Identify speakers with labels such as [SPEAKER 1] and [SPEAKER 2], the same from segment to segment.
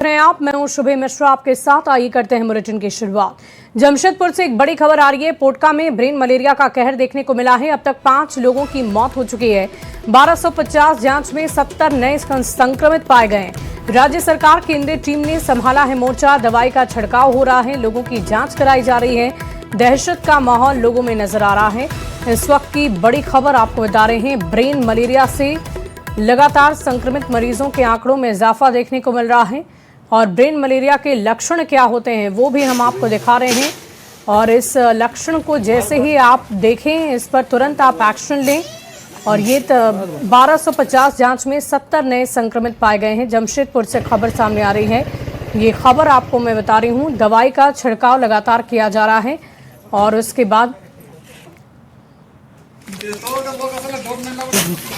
[SPEAKER 1] मैं हूं शुभे मिश्रा आपके साथ। आइए करते हैं बुलेटिन की शुरुआत। जमशेदपुर से एक बड़ी खबर आ रही है। पोटका में ब्रेन मलेरिया का कहर देखने को मिला है। अब तक 5 लोगों की मौत हो चुकी है। 1250 जांच में 70 नए संक्रमित पाए गए हैं। राज्य सरकार केंद्रीय टीम ने संभाला है मोर्चा। दवाई का छिड़काव हो रहा है, लोगों की जांच कराई जा रही है। दहशत का माहौल लोगों में नजर आ रहा है। इस वक्त की बड़ी खबर आपको बता रहे हैं। ब्रेन मलेरिया से लगातार संक्रमित मरीजों के आंकड़ों में इजाफा देखने को मिल रहा है और ब्रेन मलेरिया के लक्षण क्या होते हैं वो भी हम आपको दिखा रहे हैं। और इस लक्षण को जैसे ही आप देखें, इस पर तुरंत आप एक्शन लें। और ये 1250 जांच में 70 नए संक्रमित पाए गए हैं। जमशेदपुर से खबर सामने आ रही है। ये खबर आपको मैं बता रही हूँ। दवाई का छिड़काव लगातार किया जा रहा है और उसके बाद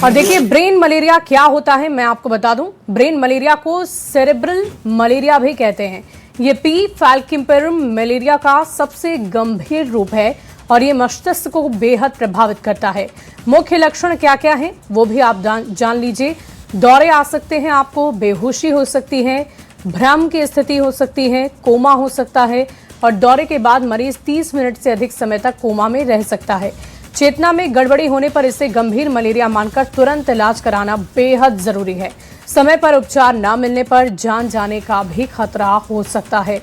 [SPEAKER 1] और देखिए ब्रेन मलेरिया क्या होता है मैं आपको बता दूं। ब्रेन मलेरिया को सेरेब्रल मलेरिया भी कहते हैं। ये पी फैल्किम्पेरम मलेरिया का सबसे गंभीर रूप है और ये मस्तिष्क को बेहद प्रभावित करता है। मुख्य लक्षण क्या क्या हैं वो भी आप जान लीजिए। दौरे आ सकते हैं, आपको बेहोशी हो सकती है, भ्रम की स्थिति हो सकती है, कोमा हो सकता है और दौरे के बाद मरीज 30 मिनट से अधिक समय तक कोमा में रह सकता है। चेतना में गड़बड़ी होने पर इसे गंभीर मलेरिया मानकर तुरंत इलाज कराना बेहद जरूरी है। समय पर उपचार न मिलने पर जान जाने का भी खतरा हो सकता है।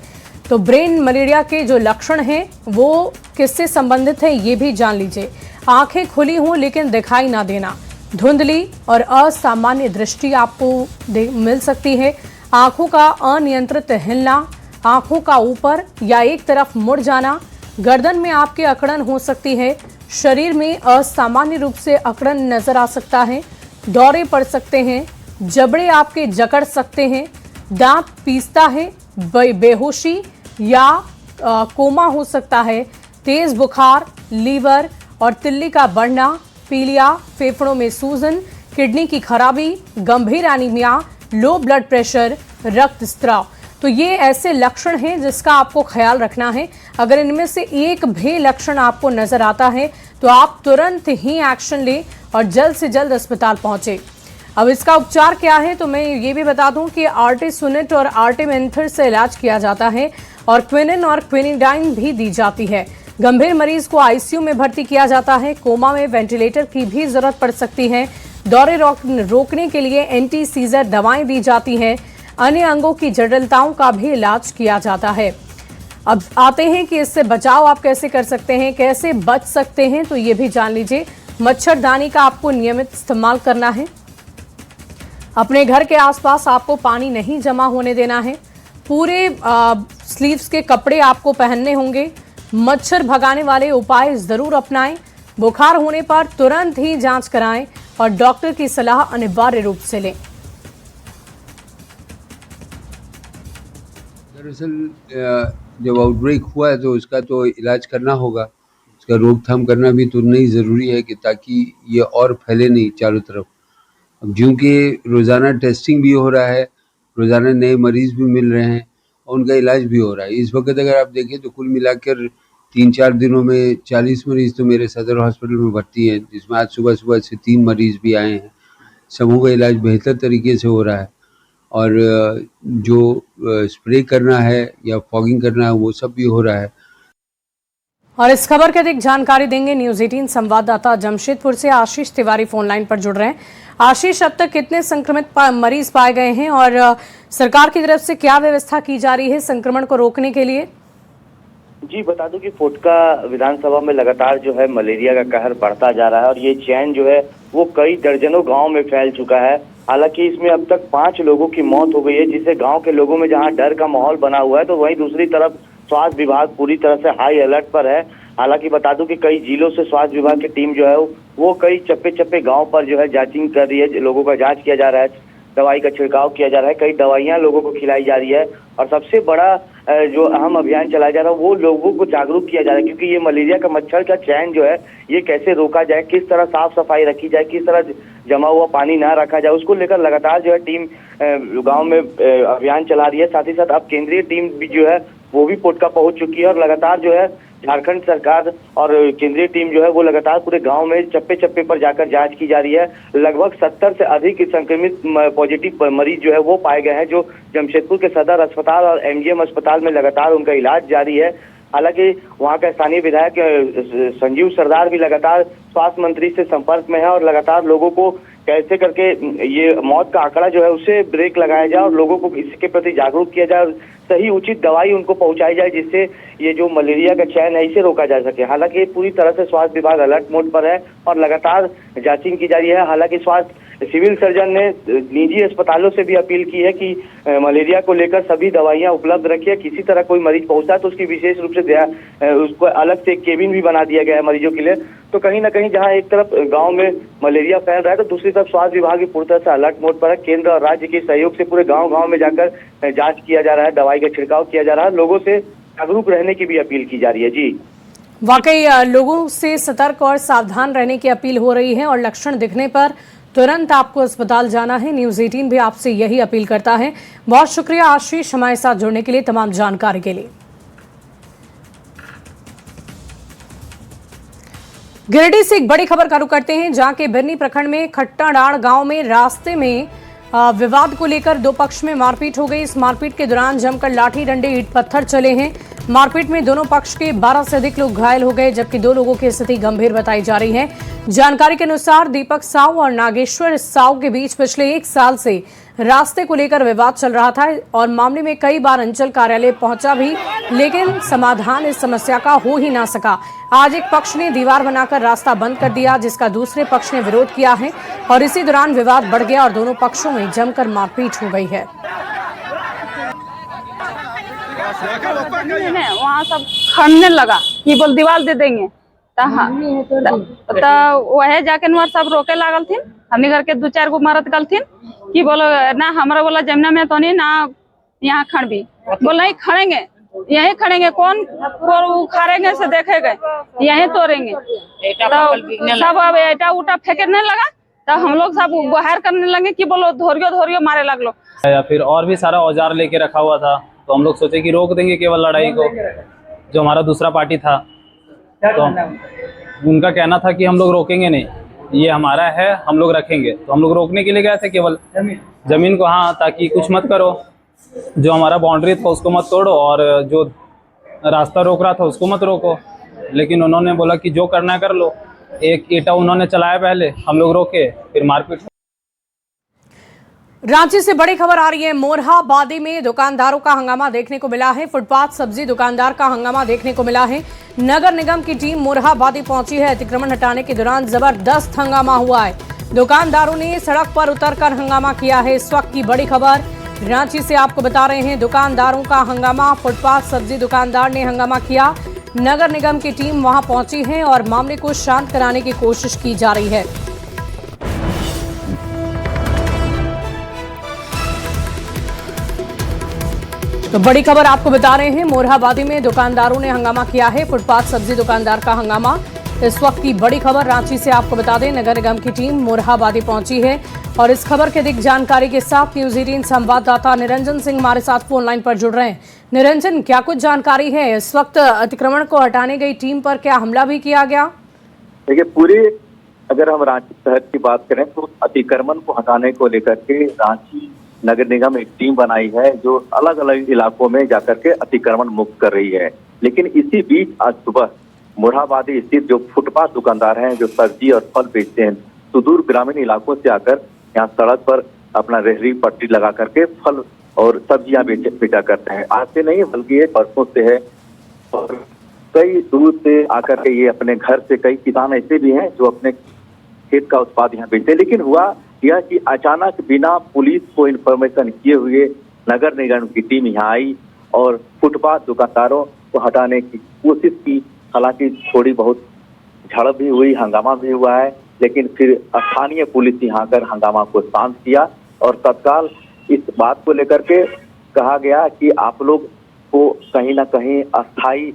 [SPEAKER 1] तो ब्रेन मलेरिया के जो लक्षण हैं वो किससे संबंधित हैं ये भी जान लीजिए। आंखें खुली हों लेकिन दिखाई ना देना, धुंधली और असामान्य दृष्टि आपको मिल सकती है। आंखों का अनियंत्रित हिलना, आंखों का ऊपर या एक तरफ मुड़ जाना, गर्दन में आपके अकड़न हो सकती है, शरीर में असामान्य रूप से अकड़न नजर आ सकता है, दौरे पड़ सकते हैं, जबड़े आपके जकड़ सकते हैं, दांत पीसता है, बेहोशी या कोमा हो सकता है, तेज बुखार, लीवर और तिल्ली का बढ़ना, पीलिया, फेफड़ों में सूजन, किडनी की खराबी, गंभीर एनीमिया, लो ब्लड प्रेशर, रक्तस्राव। तो ये ऐसे लक्षण हैं जिसका आपको ख्याल रखना है। अगर इनमें से एक भी लक्षण आपको नजर आता है तो आप तुरंत ही एक्शन लें और जल्द से जल्द अस्पताल पहुंचे। अब इसका उपचार क्या है तो मैं ये भी बता दूं कि आर्टिसुनेट और आर्टिमेंथर से इलाज किया जाता है और क्विनिन और क्विनिडाइन भी दी जाती है। गंभीर मरीज को आईसीयू में भर्ती किया जाता है। कोमा में वेंटिलेटर की भी जरूरत पड़ सकती है। दौरे रोकने के लिए एंटी सीजर दवाएं दी जाती हैं। अन्य अंगों की जटिलताओं का भी इलाज किया जाता है। अब आते हैं कि इससे बचाव आप कैसे कर सकते हैं, कैसे बच सकते हैं, तो ये भी जान लीजिए। मच्छरदानी का आपको नियमित इस्तेमाल करना है। अपने घर के आसपास आपको पानी नहीं जमा होने देना है। पूरे स्लीव्स के कपड़े आपको पहनने होंगे। मच्छर भगाने वाले उपाय जरूर अपनाएं। बुखार होने पर तुरंत ही जांच कराएं और डॉक्टर की सलाह अनिवार्य रूप से लें।
[SPEAKER 2] दरअसल जब आउटब्रेक हुआ है तो इसका तो इलाज करना होगा। इसका रोकथाम करना भी तो नहीं ज़रूरी है कि ताकि ये और फैले नहीं चारों तरफ। अब क्योंकि रोज़ाना टेस्टिंग भी हो रहा है, रोज़ाना नए मरीज़ भी मिल रहे हैं और उनका इलाज भी हो रहा है। इस वक्त अगर आप देखें तो कुल मिलाकर 3-4 दिनों में 40 मरीज़ तो मेरे सदर हॉस्पिटल में भर्ती हैं, जिसमें आज सुबह से 3 मरीज़ भी आए हैं। सबों का इलाज बेहतर तरीके से हो रहा है और जो स्प्रे करना है या फॉगिंग करना है वो सब भी हो रहा है।
[SPEAKER 1] और इस खबर की अधिक जानकारी देंगे न्यूज 18 संवाददाता जमशेदपुर से आशीष तिवारी फोन लाइन पर जुड़ रहे हैं। आशीष, अब तक कितने संक्रमित मरीज पाए गए हैं और सरकार की तरफ से क्या व्यवस्था की जा रही है संक्रमण को रोकने के लिए?
[SPEAKER 3] जी बता दूं कि पोटका विधानसभा में लगातार जो है मलेरिया का कहर बढ़ता जा रहा है और ये चैन जो है वो कई दर्जनों गांव में फैल चुका है। हालांकि इसमें अब तक 5 लोगों की मौत हो गई है, जिससे गांव के लोगों में जहां डर का माहौल बना हुआ है तो वहीं दूसरी तरफ स्वास्थ्य विभाग पूरी तरह से हाई अलर्ट पर है। हालांकि बता दूं कि कई जिलों से स्वास्थ्य विभाग की टीम जो है वो कई चप्पे चप्पे गाँव पर जो है जांचिंग कर रही है, लोगों का जाँच किया जा रहा है, दवाई का छिड़काव किया जा रहा है, कई दवाइयां लोगों को खिलाई जा रही है और सबसे बड़ा जो अहम अभियान चलाया जा रहा है वो लोगों को जागरूक किया जा रहा है। क्योंकि ये मलेरिया का मच्छर का चैन जो है ये कैसे रोका जाए, किस तरह साफ सफाई रखी जाए, किस तरह जमा हुआ पानी ना रखा जाए, उसको लेकर लगातार जो है टीम गांव में अभियान चला रही है। साथ ही साथ अब केंद्रीय टीम भी जो है वो भी पोटका पहुंच चुकी है और लगातार जो है झारखंड सरकार और केंद्रीय टीम जो है वो लगातार पूरे गांव में चप्पे चप्पे पर जाकर जांच की जा रही है। लगभग 70 से अधिक संक्रमित पॉजिटिव मरीज जो है वो पाए गए हैं, जो जमशेदपुर के सदर अस्पताल और एमजीएम अस्पताल में लगातार उनका इलाज जारी है। हालांकि वहां का स्थानीय विधायक संजीव सरदार भी लगातार स्वास्थ्य मंत्री से संपर्क में है और लगातार लोगों को कैसे करके ये मौत का आंकड़ा जो है उसे ब्रेक लगाया जाए और लोगों को इसके प्रति जागरूक किया जाए और सही उचित दवाई उनको पहुंचाई जाए, जिससे ये जो मलेरिया का चयन है इसे रोका जा सके। हालांकि पूरी तरह से स्वास्थ्य विभाग अलर्ट मोड पर है और लगातार जांचिंग की जा रही है। हालांकि स्वास्थ्य सिविल सर्जन ने निजी अस्पतालों से भी अपील की है कि मलेरिया को लेकर सभी दवाइयां उपलब्ध रखिए। किसी तरह कोई मरीज पहुंचता है तो उसकी विशेष रूप से उसको अलग से एक केबिन भी बना दिया गया है मरीजों के लिए। तो कहीं ना कहीं जहां एक तरफ गांव में मलेरिया फैल रहा है तो दूसरी तरफ स्वास्थ्य विभाग भी पूरी तरह से अलर्ट मोड पर है। केंद्र और राज्य के सहयोग से पूरे गांव में जाकर जांच किया जा रहा है, दवाई का छिड़काव किया जा रहा है, लोगों से जागरूक रहने की भी अपील की जा रही है। जी
[SPEAKER 1] वाकई लोगों से सतर्क और सावधान रहने की अपील हो रही है और लक्षण दिखने पर तुरंत आपको अस्पताल जाना है। न्यूज़ 18 भी आपसे यही अपील करता है। बहुत शुक्रिया आशीष, हमारे साथ जुड़ने के लिए, तमाम जानकारी के लिए। गिरिडीह से एक बड़ी खबर का रुख करते हैं, जहां के बिरनी प्रखंड में खट्टाडाड़ गांव में रास्ते में विवाद को लेकर दो पक्ष में मारपीट हो गई। इस मारपीट के दौरान जमकर लाठी डंडे ईंट पत्थर चले हैं। मारपीट में दोनों पक्ष के 12 से अधिक लोग घायल हो गए, जबकि 2 लोगों की स्थिति गंभीर बताई जा रही है। जानकारी के अनुसार दीपक साव और नागेश्वर साव के बीच पिछले 1 साल से रास्ते को लेकर विवाद चल रहा था और मामले में कई बार अंचल कार्यालय पहुंचा भी, लेकिन समाधान इस समस्या का हो ही ना सका। आज एक पक्ष ने दीवार बनाकर रास्ता बंद कर दिया, जिसका दूसरे पक्ष ने विरोध किया है और इसी दौरान विवाद बढ़ गया और दोनों पक्षों में जमकर मारपीट हो गई है।
[SPEAKER 4] वहाँ सब खड़ने लगा कि बोल दीवार दे देंगे, तो वह जाके नुआर सब रोके लागल थी। हमने घर के 2-4 गो मरद गल थी कि बोलो ना हमारा बोला जमुना में तो नहीं ना यहाँ खड़बी, बोल नहीं खड़ेंगे, यहीं खड़ेंगे, कौन उखाड़ेंगे से देखेंगे, यहीं तोड़ेंगे। तो सब अब ईटा उटा फेंकने लगा, तो हम लोग सब गुहार करने लगे कि बोलो धोरियो मारे लगलो।
[SPEAKER 5] या फिर और भी सारा औजार लेके रखा हुआ था, तो हम लोग सोचे कि रोक देंगे केवल लड़ाई को। जो हमारा दूसरा पार्टी था तो उनका कहना था कि हम लोग रोकेंगे नहीं, ये हमारा है, हम लोग रखेंगे। तो हम लोग रोकने के लिए गए थे केवल जमीन को, हाँ, ताकि कुछ मत करो, जो हमारा बाउंड्री था उसको मत तोड़ो और जो रास्ता रोक रहा था उसको मत रोको। लेकिन उन्होंने बोला कि जो करना है कर लो। एक ईंटा उन्होंने चलाया, पहले हम लोग रोके, फिर मारपीट।
[SPEAKER 1] रांची से बड़ी खबर आ रही है। मोरहाबादी में दुकानदारों का हंगामा देखने को मिला है। फुटपाथ सब्जी दुकानदार का हंगामा देखने को मिला है। नगर निगम की टीम मोरहाबादी पहुंची है। अतिक्रमण हटाने के दौरान जबरदस्त हंगामा हुआ है। दुकानदारों ने सड़क पर उतरकर हंगामा किया है। इस वक्त की बड़ी खबर रांची से आपको बता रहे हैं। दुकानदारों का हंगामा, फुटपाथ सब्जी दुकानदार ने हंगामा किया। नगर निगम की टीम वहां पहुंची है और मामले को शांत कराने की कोशिश की जा रही है। तो बड़ी खबर आपको बता रहे हैं, मोरहाबादी में दुकानदारों ने हंगामा किया है। फुटपाथ सब्जी दुकानदार का हंगामा, इस वक्त की बड़ी खबर रांची से आपको बता दें। नगर निगम की टीम मोरहाबादी पहुंची है और इस खबर के अधिक जानकारी के साथ न्यूज़ 18 संवाददाता निरंजन सिंह हमारे साथ फोन लाइन पर जुड़ रहे हैं। निरंजन, क्या कुछ जानकारी है? इस वक्त अतिक्रमण को हटाने गई टीम पर क्या हमला भी किया गया?
[SPEAKER 6] देखिए, पूरी अगर हम रांची शहर की बात करें तो अतिक्रमण को हटाने को लेकर के रांची नगर निगम एक टीम बनाई है, जो अलग अलग इलाकों में जाकर के अतिक्रमण मुक्त कर रही है। लेकिन इसी बीच आज सुबह मोरहाबादी स्थित जो फुटपाथ दुकानदार हैं, जो सब्जी और फल बेचते हैं, सुदूर ग्रामीण इलाकों से आकर यहाँ सड़क पर अपना रेहड़ी पट्टी लगा करके फल और सब्जियां बेचा करते हैं। आज से नहीं बल्कि ये परसों से है और कई दूर से आकर के ये अपने घर से, कई किसान ऐसे भी हैं जो अपने खेत का उत्पाद यहाँ बेचते हैं। लेकिन हुआ यह कि अचानक बिना पुलिस को इन्फॉर्मेशन किए हुए नगर निगम की टीम यहाँ आई और फुटपाथ दुकानदारों को हटाने की कोशिश की। हालांकि थोड़ी बहुत झड़प भी हुई, हंगामा भी हुआ है, लेकिन फिर स्थानीय पुलिस यहाँ आकर हंगामा को शांत किया और तत्काल इस बात को लेकर के कहा गया कि आप लोग को कहीं ना कहीं अस्थायी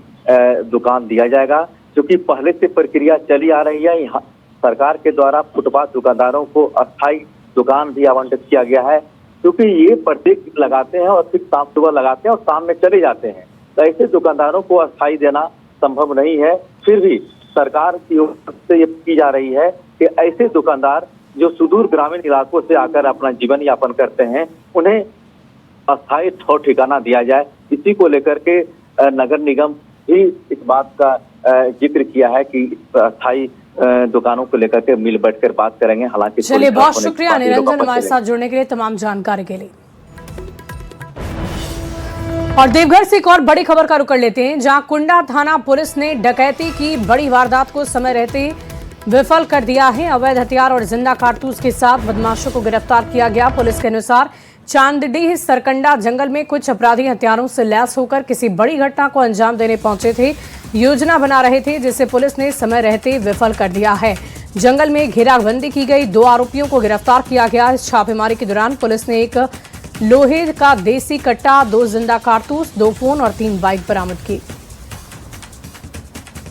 [SPEAKER 6] दुकान दिया जाएगा, क्योंकि पहले से प्रक्रिया चली आ रही है। यहाँ सरकार के द्वारा फुटपाथ दुकानदारों को अस्थायी दुकान भी आवंटित किया गया है, क्योंकि ये प्रत्येक लगाते हैं और फिर शाम सुबह लगाते हैं और शाम में चले जाते हैं। तो ऐसे दुकानदारों को अस्थायी देना संभव नहीं है, फिर भी सरकार की ओर से ये की जा रही है कि ऐसे दुकानदार जो सुदूर ग्रामीण इलाकों से आकर अपना जीवन यापन करते हैं, उन्हें अस्थायी ठौर ठिकाना दिया जाए। इसी को लेकर के नगर निगम भी इस बात का जिक्र किया है कि अस्थायी दुकानों को लेकर के मिल बैठकर बात करेंगे। हालांकि
[SPEAKER 1] चलिए, बहुत शुक्रिया निरंजन हमारे साथ जुड़ने के लिए, तमाम जानकारी के लिए। और देवघर से एक और बड़ी खबर का रुख कर लेते हैं, जहां कुंडा थाना पुलिस ने डकैती की बड़ी वारदात को समय रहते विफल कर दिया है। अवैध हथियार और जिंदा कारतूस के साथ बदमाशों को गिरफ्तार किया गया। पुलिस के अनुसार चांदडीह सरकंडा जंगल में कुछ अपराधी हथियारों से लैस होकर किसी बड़ी घटना को अंजाम देने पहुंचे थे, योजना बना रहे थे, जिसे पुलिस ने समय रहते विफल कर दिया है। जंगल में घेराबंदी की गई, 2 आरोपियों को गिरफ्तार किया गया। इस छापेमारी के दौरान पुलिस ने एक लोहे का देसी कट्टा, 2 जिंदा कारतूस, 2 फोन और 3 बाइक बरामद की।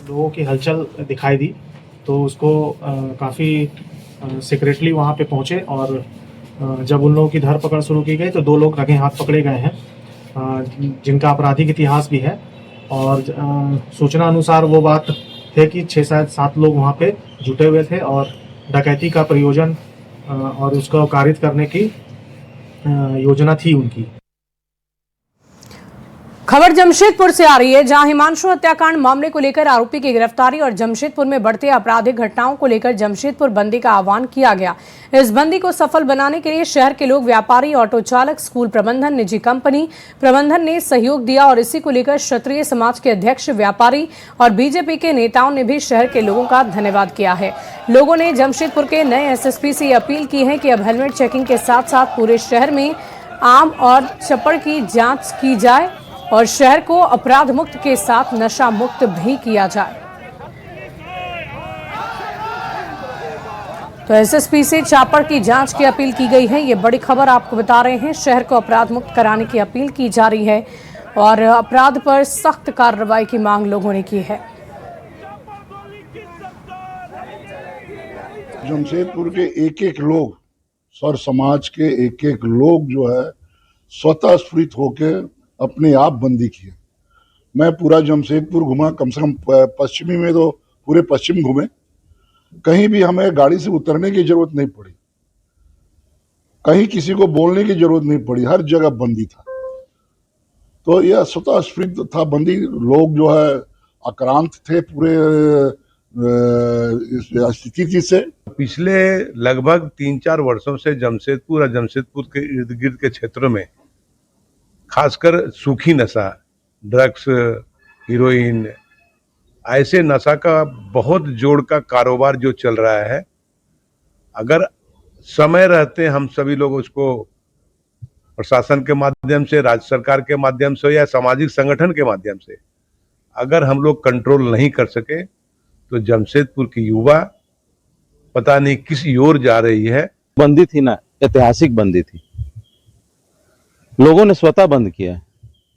[SPEAKER 7] लोगों की हलचल दिखाई दी तो उसको काफ़ी सीक्रेटली वहाँ पे पहुँचे और जब उन लोगों की धरपकड़ शुरू की गई तो 2 लोग रंगे हाथ पकड़े गए हैं, जिनका आपराधिक इतिहास भी है। और सूचना अनुसार वो बात थे कि 6-7 लोग वहाँ पे जुटे हुए थे और डकैती का प्रयोजन और उसको कारित करने की योजना थी उनकी।
[SPEAKER 1] खबर जमशेदपुर से आ रही है, जहां हिमांशु हत्याकांड मामले को लेकर आरोपी की गिरफ्तारी और जमशेदपुर में बढ़ते आपराधिक घटनाओं को लेकर जमशेदपुर बंदी का आह्वान किया गया। इस बंदी को सफल बनाने के लिए शहर के लोग, व्यापारी, ऑटो चालक, स्कूल प्रबंधन, निजी कंपनी प्रबंधन ने सहयोग दिया और इसी को लेकर क्षत्रिय समाज के अध्यक्ष, व्यापारी और बीजेपी के नेताओं ने भी शहर के लोगों का धन्यवाद किया है। लोगों ने जमशेदपुर के नए एसएसपी से अपील की है कि अब हेलमेट चेकिंग के साथ साथ पूरे शहर में आम और चप्पड़ की जाँच की जाए और शहर को अपराध मुक्त के साथ नशा मुक्त भी किया जाए। तो एसएसपी से चापड़ की जांच की अपील की गई है। ये बड़ी खबर आपको बता रहे हैं। शहर को अपराध मुक्त कराने की अपील की जा रही है और अपराध पर सख्त कार्रवाई की मांग लोगों ने की है।
[SPEAKER 8] जमशेदपुर के एक लोग और समाज के एक लोग जो है स्वतः स्फूर्त होकर अपने आप बंदी किए। मैं पूरा जमशेदपुर घुमा, कम से कम पश्चिमी में तो पूरे पश्चिम घूमे, कहीं भी हमें गाड़ी से उतरने की जरूरत नहीं पड़ी, कहीं किसी को बोलने की जरूरत नहीं पड़ी, हर जगह बंदी था। तो यह स्वतः स्फूर्त था बंदी। लोग जो है आक्रांत थे पूरे स्थिति से।
[SPEAKER 9] पिछले लगभग 3-4 वर्षों से जमशेदपुर और जमशेदपुर के इर्द गिर्द के क्षेत्रों में खासकर सूखी नशा, ड्रग्स, हीरोइन, ऐसे नशा का बहुत जोड़ का कारोबार जो चल रहा है, अगर समय रहते हम सभी लोग उसको प्रशासन के माध्यम से, राज्य सरकार के माध्यम से या सामाजिक संगठन के माध्यम से अगर हम लोग कंट्रोल नहीं कर सके तो जमशेदपुर की युवा पता नहीं किस ओर जा रही है।
[SPEAKER 10] बंदी थी ना, ऐतिहासिक बंदी थी, लोगों ने स्वतः बंद किया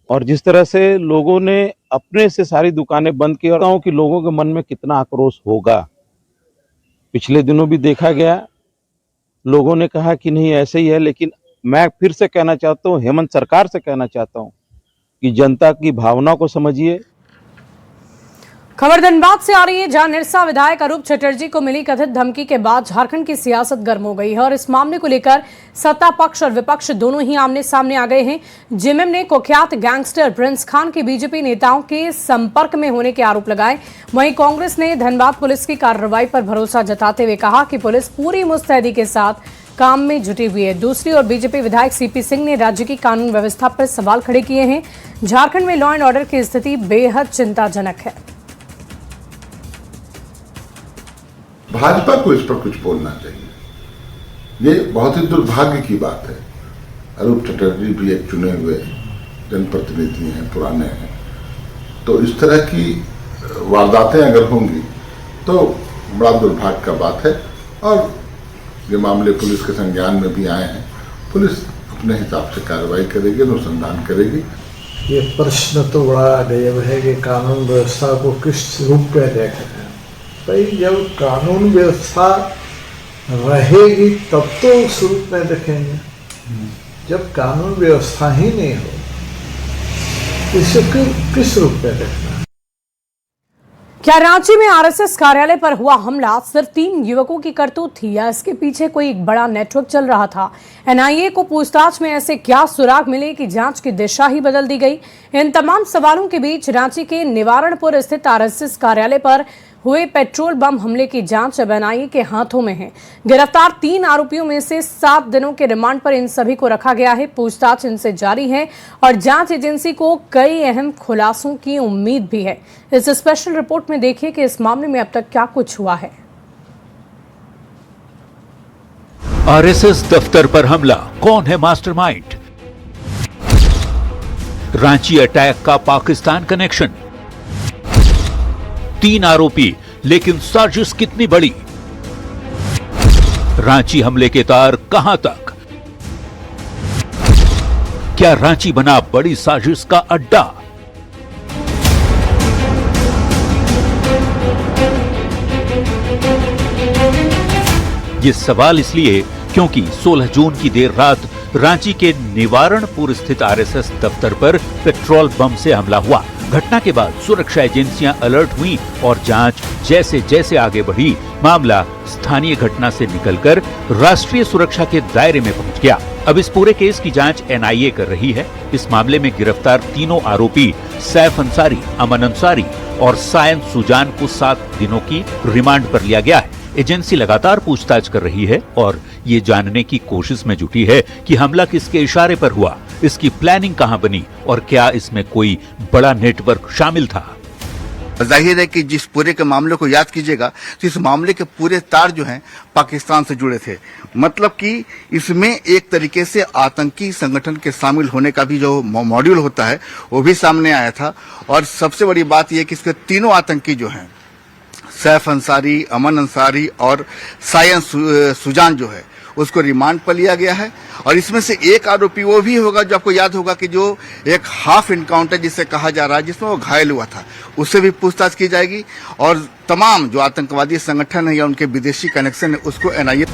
[SPEAKER 10] और जिस तरह से लोगों ने अपने से सारी दुकानें बंद की और कि लोगों के मन में कितना आक्रोश होगा। पिछले दिनों भी देखा गया, लोगों ने कहा कि नहीं ऐसे ही है, लेकिन मैं फिर से कहना चाहता हूँ, हेमंत सरकार से कहना चाहता हूँ कि जनता की भावना को समझिए।
[SPEAKER 1] खबर धनबाद से आ रही है, जहां निरसा विधायक अरूप चटर्जी को मिली कथित धमकी के बाद झारखंड की सियासत गर्म हो गई है और इस मामले को लेकर सत्ता पक्ष और विपक्ष दोनों ही आमने सामने आ गए हैं। जेएमएम ने कुख्यात गैंगस्टर प्रिंस खान के बीजेपी नेताओं के संपर्क में होने के आरोप लगाए। वहीं कांग्रेस ने धनबाद पुलिस की कार्रवाई पर भरोसा जताते हुए कहा कि पुलिस पूरी मुस्तैदी के साथ काम में जुटी हुई है। दूसरी ओर बीजेपी विधायक सीपी सिंह ने राज्य की कानून व्यवस्था पर सवाल खड़े किए हैं। झारखंड में लॉ एंड ऑर्डर की स्थिति बेहद चिंताजनक है।
[SPEAKER 11] भाजपा को इस पर कुछ बोलना चाहिए। ये बहुत ही दुर्भाग्य की बात है। अरूप चटर्जी भी एक चुने हुए जनप्रतिनिधि हैं, पुराने हैं, तो इस तरह की वारदातें अगर होंगी तो बड़ा दुर्भाग्य का बात है। और ये मामले पुलिस के संज्ञान में भी आए हैं, पुलिस अपने हिसाब से कार्रवाई करेगी, अनुसंधान करेगी।
[SPEAKER 12] ये प्रश्न तो बड़ा अजब है कि कानून व्यवस्था को किस रूप में देख रहे हैं। भाई जब कानून व्यवस्था रहेगी तब तो उस रूप में देखेंगे, जब कानून व्यवस्था ही नहीं हो तो इसे किस रूप में देखना।
[SPEAKER 1] क्या रांची में आरएसएस कार्यालय पर हुआ हमला सिर्फ 3 युवकों की करतूत थी या इसके पीछे कोई एक बड़ा नेटवर्क चल रहा था? एनआईए को पूछताछ में ऐसे क्या सुराग मिले कि जांच की दिशा ही बदल दी गई? इन तमाम सवालों के बीच रांची के निवारणपुर स्थित आरएसएस कार्यालय पर हुए पेट्रोल बम हमले की जांच अब एनआईए के हाथों में है। गिरफ्तार 3 आरोपियों में से 7 दिनों के रिमांड पर इन सभी को रखा गया है। पूछताछ इनसे जारी है और जांच एजेंसी को कई अहम खुलासों की उम्मीद भी है। इस स्पेशल रिपोर्ट में देखिए कि इस मामले में अब तक क्या कुछ हुआ है।
[SPEAKER 13] आरएसएस दफ्तर पर हमला, कौन है मास्टरमाइंड? रांची अटैक का पाकिस्तान कनेक्शन, 3 आरोपी लेकिन साजिश कितनी बड़ी? रांची हमले के तार कहां तक? क्या रांची बना बड़ी साजिश का अड्डा? ये सवाल इसलिए क्योंकि 16 जून की देर रात रांची के निवारणपुर स्थित आरएसएस दफ्तर पर पेट्रोल बम से हमला हुआ। घटना के बाद सुरक्षा एजेंसियां अलर्ट हुई और जांच जैसे जैसे आगे बढ़ी, मामला स्थानीय घटना से निकलकर राष्ट्रीय सुरक्षा के दायरे में पहुंच गया। अब इस पूरे केस की जांच एनआईए कर रही है। इस मामले में गिरफ्तार तीनों आरोपी सैफ अंसारी, अमन अंसारी और सायन सुजान को 7 दिनों की रिमांड पर लिया गया है। एजेंसी लगातार पूछताछ कर रही है और ये जानने की कोशिश में जुटी है कि हमला किसके इशारे पर हुआ, इसकी प्लानिंग कहां बनी और क्या इसमें कोई बड़ा नेटवर्क शामिल था।
[SPEAKER 14] जाहिर है कि जिस पूरे के मामले को याद कीजिएगा तो इस मामले के पूरे तार जो हैं पाकिस्तान से जुड़े थे। मतलब कि इसमें एक तरीके से आतंकी संगठन के शामिल होने का भी जो मॉड्यूल होता है वो भी सामने आया था। और सबसे बड़ी बात यह कि इसके तीनों आतंकी जो हैं, सैफ अंसारी, अमन अंसारी और सायन सुजान जो है, उसको रिमांड पर लिया गया है। और इसमें से एक आरोपी वो भी होगा जो आपको याद होगा कि जो एक हाफ इनकाउंटर जिसे कहा जा रहा है, जिसमें वो घायल हुआ था, उससे भी पूछताछ की जाएगी। और तमाम जो आतंकवादी संगठन है या उनके विदेशी कनेक्शन है उसको एनआईए।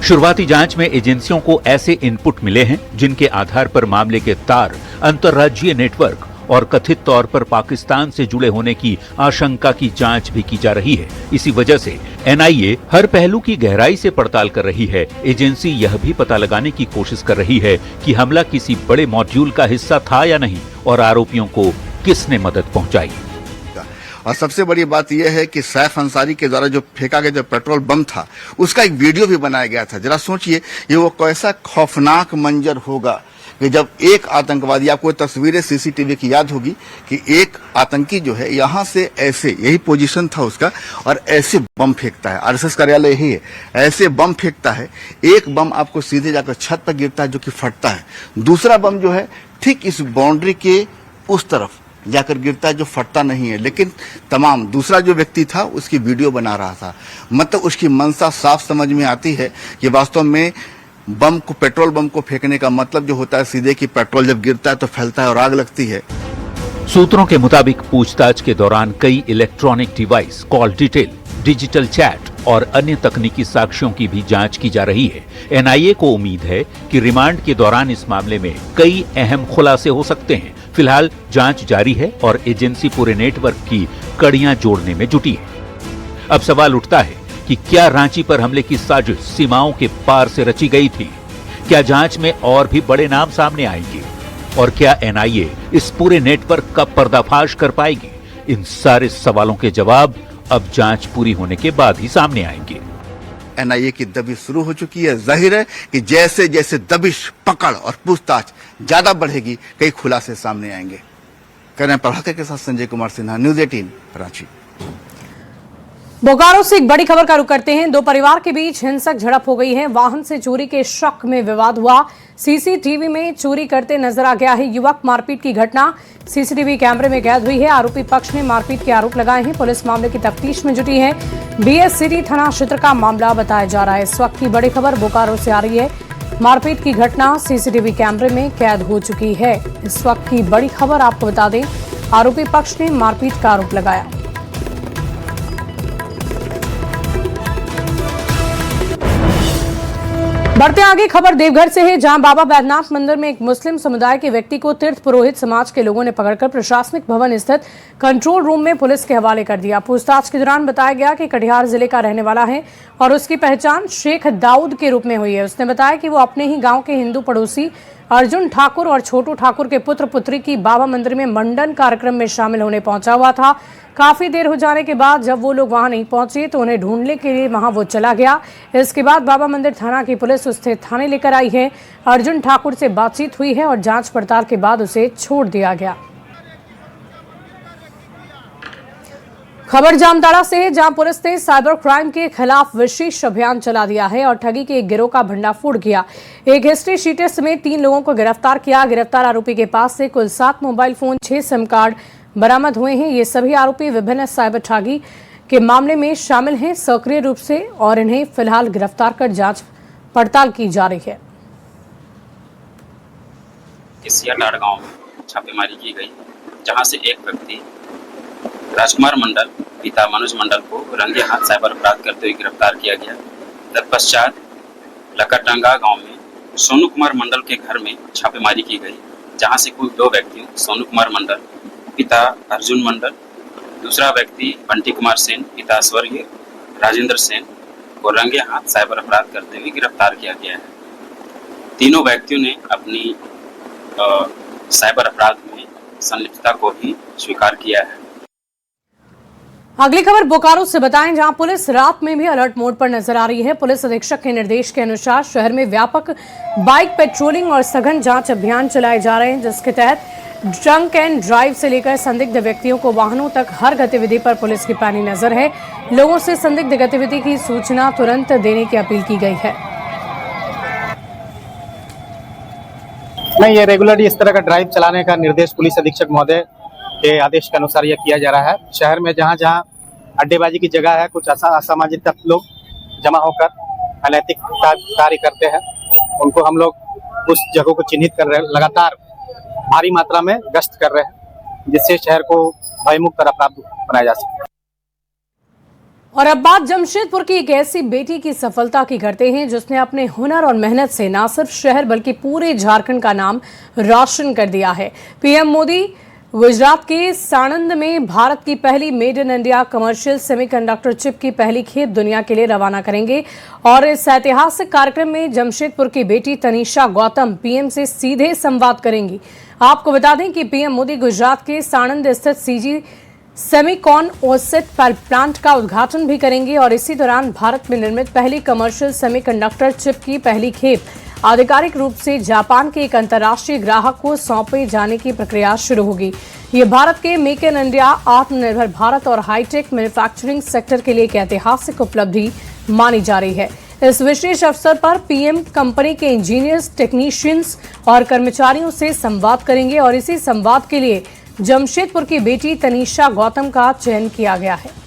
[SPEAKER 13] शुरुआती जांच में एजेंसियों को ऐसे इनपुट मिले हैं जिनके आधार पर मामले के तार अंतर्राज्यीय नेटवर्क और कथित तौर पर पाकिस्तान से जुड़े होने की आशंका की जांच भी की जा रही है। इसी वजह से एनआईए हर पहलू की गहराई से पड़ताल कर रही है। एजेंसी यह भी पता लगाने की कोशिश कर रही है कि हमला किसी बड़े मॉड्यूल का हिस्सा था या नहीं और आरोपियों को किसने मदद पहुंचाई।
[SPEAKER 14] और सबसे बड़ी बात यह है कि सैफ अंसारी के द्वारा जो फेंका गया जो पेट्रोल बम था, उसका एक वीडियो भी बनाया गया था। जरा सोचिए ये वो कैसा खौफनाक मंजर होगा कि जब एक आतंकवादी, आपको तस्वीरें सीसीटीवी की याद होगी कि एक आतंकी जो है यहाँ से ऐसे, यही पोजीशन था उसका, और ऐसे बम फेंकता है। आरएसएस कार्यालय यही है, ऐसे बम फेंकता है। एक बम आपको सीधे जाकर छत पर गिरता है जो कि फटता है। दूसरा बम जो है ठीक इस बाउंड्री के उस तरफ जाकर गिरता है जो फटता नहीं है। लेकिन तमाम दूसरा जो व्यक्ति था उसकी वीडियो बना रहा था। मतलब उसकी मंशा साफ समझ में आती है कि वास्तव में बम को, पेट्रोल बम को फेंकने का मतलब जो होता है सीधे कि पेट्रोल जब गिरता है तो फैलता है और आग लगती है।
[SPEAKER 13] सूत्रों के मुताबिक पूछताछ के दौरान कई electronic device, call detail, digital chat और अन्य तकनीकी साक्ष्यों की भी जांच की जा रही है। एनआईए को उम्मीद है कि रिमांड के दौरान इस मामले में कई अहम खुलासे हो सकते हैं। फिलहाल जांच जारी है और एजेंसी पूरे नेटवर्क की कड़ियां जोड़ने में जुटी है। अब सवाल उठता है कि क्या रांची पर हमले की साजिश सीमाओं के पार से रची गई थी? क्या जांच में और भी बड़े नाम सामने आएंगे? और क्या एनआईए इस पूरे नेटवर्क का पर्दाफाश कर पाएगी? इन सारे सवालों के जवाब अब जांच पूरी होने के बाद ही सामने आएंगे।
[SPEAKER 14] एनआईए की दबिश शुरू हो चुकी है। जाहिर है कि जैसे जैसे दबिश, पकड़ और पूछताछ ज्यादा बढ़ेगी, कई खुलासे सामने आएंगे। करें प्रभाकर के साथ संजय कुमार सिन्हा, न्यूज 18 रांची।
[SPEAKER 1] बोकारो से एक बड़ी खबर का रुख करते हैं। 2 परिवार के बीच हिंसक झड़प हो गई है। वाहन से चोरी के शक में विवाद हुआ। सीसीटीवी में चोरी करते नजर आ गया है युवक। मारपीट की घटना सीसीटीवी कैमरे में कैद हुई है। आरोपी पक्ष ने मारपीट के आरोप लगाए हैं। पुलिस मामले की तफ्तीश में जुटी है। बीएस सिटी थाना क्षेत्र का मामला बताया जा रहा है। इस वक्त की बड़ी खबर बोकारो से आ रही है। मारपीट की घटना सीसीटीवी कैमरे में कैद हो चुकी है। इस वक्त की बड़ी खबर आपको बता दें, आरोपी पक्ष ने मारपीट का आरोप लगाया। बढ़ते आगे खबर देवघर से है, जहां बाबा बैद्यनाथ मंदिर में एक मुस्लिम समुदाय के व्यक्ति को तीर्थ पुरोहित समाज के लोगों ने पकड़कर प्रशासनिक भवन स्थित कंट्रोल रूम में पुलिस के हवाले कर दिया। पूछताछ के दौरान बताया गया कि कटिहार जिले का रहने वाला है और उसकी पहचान शेख दाऊद के रूप में हुई है। उसने बताया कि वो अपने ही गाँव के हिंदू पड़ोसी अर्जुन ठाकुर और छोटू ठाकुर के पुत्र पुत्री की बाबा मंदिर में मंडन कार्यक्रम में शामिल होने पहुंचा हुआ था। काफी देर हो जाने के बाद जब वो लोग वहां नहीं पहुंचे तो उन्हें ढूंढने के लिए वहां वो चला गया। इसके बाद बाबा मंदिर थाना की पुलिस उसे थाने लेकर आई है। अर्जुन ठाकुर से बातचीत हुई है और जांच पड़ताल के बाद उसे छोड़ दिया गया। खबर जामताड़ा से है, जहां पुलिस ने साइबर क्राइम के खिलाफ विशेष अभियान चला दिया है और ठगी के एक गिरोह का भंडाफोड़ किया। एक हिस्ट्री शीटर समेत 3 लोगों को गिरफ्तार किया। गिरफ्तार आरोपी के पास से कुल 7 मोबाइल फोन, 6 सिम कार्ड बरामद हुए हैं। ये सभी आरोपी विभिन्न साइबर ठगी के मामले में शामिल हैं सक्रिय रूप से और इन्हें फिलहाल गिरफ्तार कर जांच पड़ताल की जा रही है।
[SPEAKER 15] सियाटाड़ गांव में छापेमारी की गई, जहां से एक व्यक्ति राजकुमार मंडल पिता मनोज मंडल को रंगे हाथ साइबर अपराध करते हुए गिरफ्तार किया गया। तत्पश्चात लकड़डंगा गांव में सोनू कुमार मंडल के घर में छापेमारी की गई, जहां से कुल 2 व्यक्तियों सोनू कुमार मंडल पिता अर्जुन मंडल, दूसरा व्यक्ति बंटी कुमार सेन पिता स्वर्गीय राजेंद्र सेन को रंगे हाथ साइबर अपराध करते हुए गिरफ्तार किया गया है। तीनों व्यक्तियों ने अपनी साइबर अपराध में संलिप्तता को भी स्वीकार किया है।
[SPEAKER 1] अगली खबर बोकारो से बताएं, जहां पुलिस रात में भी अलर्ट मोड पर नजर आ रही है। पुलिस अधीक्षक के निर्देश के अनुसार शहर में व्यापक बाइक पेट्रोलिंग और सघन जांच अभियान चलाए जा रहे हैं, जिसके तहत ड्रंक एंड ड्राइव से लेकर संदिग्ध व्यक्तियों को वाहनों तक हर गतिविधि पर पुलिस की पैनी नजर है। लोगों से संदिग्ध गतिविधि की सूचना तुरंत देने की अपील की गई है।
[SPEAKER 16] नहीं, ये रेगुलरली इस तरह का ड्राइव चलाने का निर्देश पुलिस अधीक्षक महोदय के आदेश के अनुसार यह किया जा रहा है। शहर में जहां जहां अड्डेबाजी की जगह है, कुछ असामाजिक तत्व लोग जमा होकर अनैतिक कार्य करते हैं, उनको हम लोग उस जगहों को चिन्हित कर रहे हैं, लगातार भारी मात्रा में गश्त कर रहे हैं, जिससे शहर को भयमुक्त और अपराध बनाया जा सके।
[SPEAKER 1] और अब बात जमशेदपुर की एक ऐसी बेटी की सफलता की करते हैं, जिसने अपने हुनर और मेहनत से न सिर्फ शहर बल्कि पूरे झारखंड का नाम रोशन कर दिया है। पीएम मोदी गुजरात के साणंद में भारत की पहली made in India commercial semiconductor chip की पहली खेप दुनिया के लिए रवाना करेंगे और इस ऐतिहासिक कार्यक्रम में जमशेदपुर की बेटी तनीषा गौतम पीएम से सीधे संवाद करेंगी। आपको बता दें कि पीएम मोदी गुजरात के साणंद स्थित सीजी सेमीकॉन ओसेट प्लांट का उद्घाटन भी करेंगे और इसी दौरान भारत में निर्मित पहली कमर्शियल सेमीकंडक्टर चिप की पहली खेप आधिकारिक रूप से जापान के एक अंतर्राष्ट्रीय ग्राहक को सौंपे जाने की प्रक्रिया शुरू होगी। ये भारत के मेक इन इंडिया, आत्मनिर्भर भारत और हाईटेक मैन्युफैक्चरिंग सेक्टर के लिए एक ऐतिहासिक उपलब्धि मानी जा रही है। इस विशेष अवसर पर पीएम कंपनी के इंजीनियर्स, टेक्नीशियंस और कर्मचारियों से संवाद करेंगे और इसी संवाद के लिए जमशेदपुर की बेटी तनीषा गौतम का चयन किया गया है।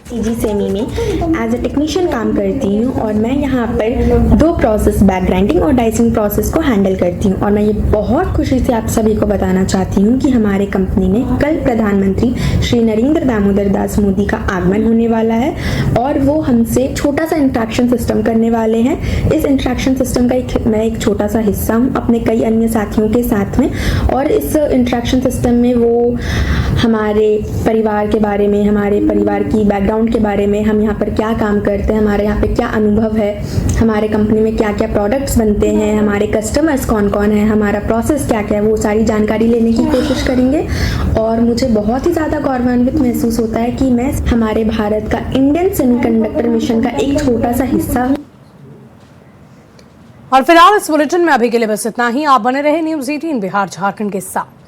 [SPEAKER 17] सीजी सेमी में एज अ टेक्नीशियन काम करती हूँ और मैं यहाँ पर 2 प्रोसेस, बैक ग्राइंडिंग और डाइसिंग प्रोसेस को हैंडल करती हूँ। और मैं ये बहुत खुशी से आप सभी को बताना चाहती हूँ कि हमारे कंपनी में कल प्रधानमंत्री श्री नरेंद्र दामोदर दास मोदी का आगमन होने वाला है और वो हमसे छोटा सा इंट्रैक्शन सिस्टम करने वाले हैं। इस इंट्रैक्शन सिस्टम का मैं एक छोटा सा हिस्सा हूँ अपने कई अन्य साथियों के साथ में, और इस इंट्रैक्शन सिस्टम में वो हमारे परिवार के बारे में, हमारे परिवार की बैकग्राउंड के बारे में, हम यहाँ पर क्या काम करते हैं, हमारे यहाँ पे क्या अनुभव है, हमारे कंपनी में क्या क्या प्रोडक्ट्स बनते हैं, हमारे कस्टमर्स कौन कौन है, हमारा प्रोसेस क्या क्या है, वो सारी जानकारी लेने की कोशिश करेंगे। और मुझे बहुत ही ज़्यादा गौरवान्वित महसूस होता है कि मैं हमारे भारत का इंडियन सेमीकंडक्टर मिशन का एक छोटा सा हिस्सा हूँ।
[SPEAKER 1] और फिलहाल इस बुलेटिन में अभी के लिए बस इतना ही। आप बने रहे न्यूज़ 18 बिहार झारखंड के साथ।